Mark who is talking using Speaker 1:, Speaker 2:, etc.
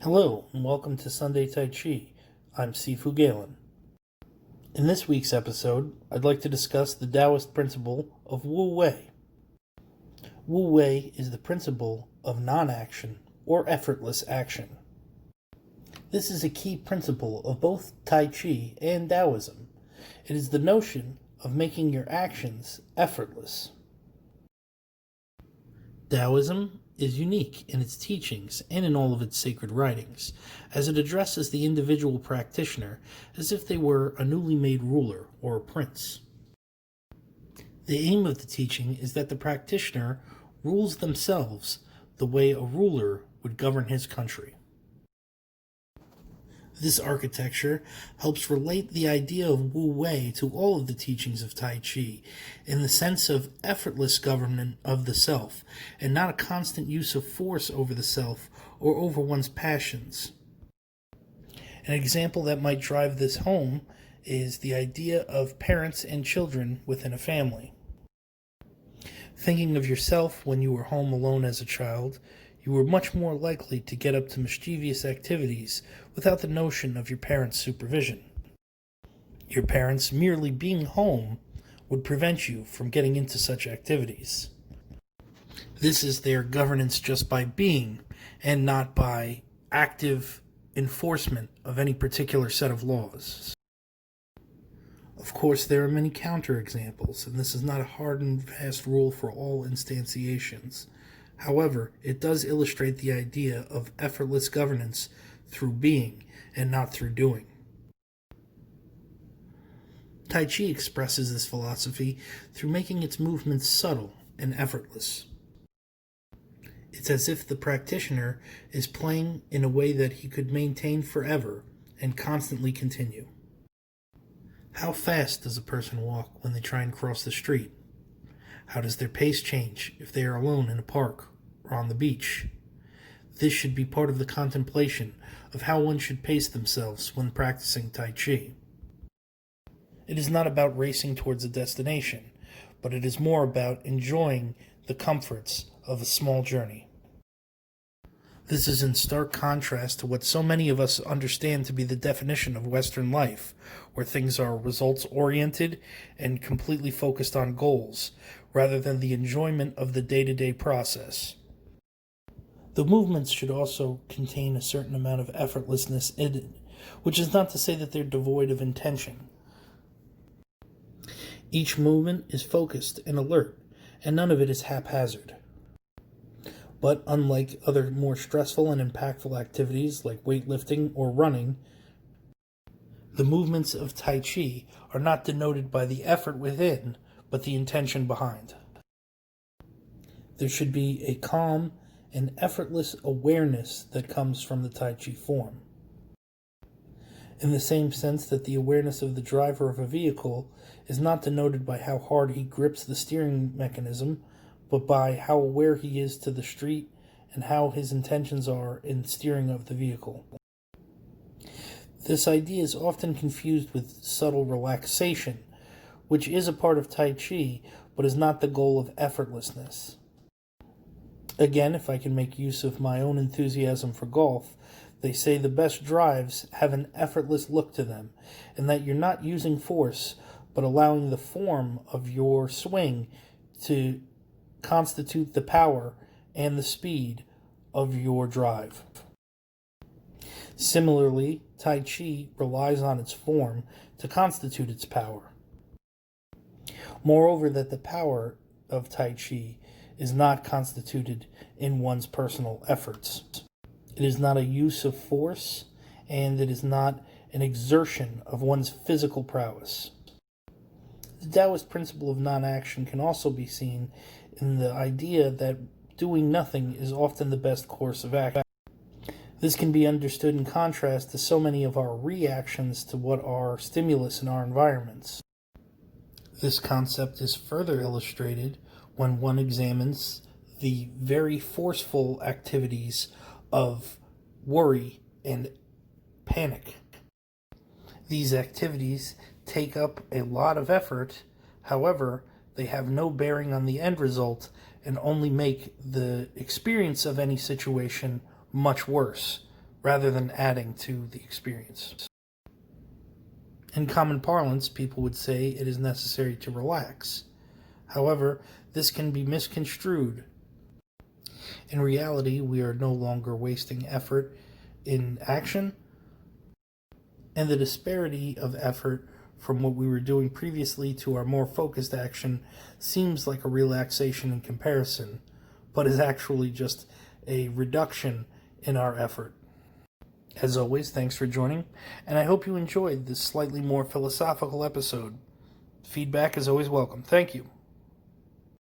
Speaker 1: Hello, and welcome to Sunday Tai Chi. I'm Sifu Galen. In this week's episode, I'd like to discuss the Taoist principle of Wu Wei. Wu Wei is the principle of non-action or effortless action. This is a key principle of both Tai Chi and Taoism. It is the notion of making your actions effortless. Taoism is unique in its teachings and in all of its sacred writings, as it addresses the individual practitioner as if they were a newly made ruler or a prince. The aim of the teaching is that the practitioner rules themselves the way a ruler would govern his country. This architecture helps relate the idea of Wu Wei to all of the teachings of Tai Chi in the sense of effortless government of the self and not a constant use of force over the self or over one's passions. An example that might drive this home is the idea of parents and children within a family. Thinking of yourself when you were home alone as a child, you were much more likely to get up to mischievous activities without the notion of your parents' supervision. Your parents merely being home would prevent you from getting into such activities. This is their governance just by being, and not by active enforcement of any particular set of laws. Of course, there are many counterexamples, and this is not a hard and fast rule for all instantiations. However, it does illustrate the idea of effortless governance through being and not through doing. Tai Chi expresses this philosophy through making its movements subtle and effortless. It's as if the practitioner is playing in a way that he could maintain forever and constantly continue. How fast does a person walk when they try and cross the street? How does their pace change if they are alone in a park or on the beach? This should be part of the contemplation of how one should pace themselves when practicing Tai Chi. It is not about racing towards a destination, but it is more about enjoying the comforts of a small journey. This is in stark contrast to what so many of us understand to be the definition of Western life, where things are results-oriented and completely focused on goals, rather than the enjoyment of the day-to-day process. The movements should also contain a certain amount of effortlessness in it, which is not to say that they're devoid of intention. Each movement is focused and alert, and none of it is haphazard. But unlike other more stressful and impactful activities like weightlifting or running, the movements of Tai Chi are not denoted by the effort within, but the intention behind. There should be a calm and effortless awareness that comes from the Tai Chi form. In the same sense that the awareness of the driver of a vehicle is not denoted by how hard he grips the steering mechanism, but by how aware he is to the street and how his intentions are in steering of the vehicle. This idea is often confused with subtle relaxation, which is a part of Tai Chi, but is not the goal of effortlessness. Again, if I can make use of my own enthusiasm for golf, they say the best drives have an effortless look to them, and that you're not using force, but allowing the form of your swing to constitute the power and the speed of your drive. Similarly, Tai Chi relies on its form to constitute its power. Moreover, that the power of Tai Chi is not constituted in one's personal efforts. It is not a use of force, and it is not an exertion of one's physical prowess. The Taoist principle of non-action can also be seen in the idea that doing nothing is often the best course of action. This can be understood in contrast to so many of our reactions to what are stimulus in our environments. This concept is further illustrated when one examines the very forceful activities of worry and panic. These activities take up a lot of effort, however, they have no bearing on the end result and only make the experience of any situation much worse, rather than adding to the experience. In common parlance, people would say it is necessary to relax. However, this can be misconstrued. In reality, we are no longer wasting effort in action, and the disparity of effort from what we were doing previously to our more focused action seems like a relaxation in comparison, but is actually just a reduction in our effort. As always, thanks for joining, and I hope you enjoyed this slightly more philosophical episode. Feedback is always welcome. Thank you.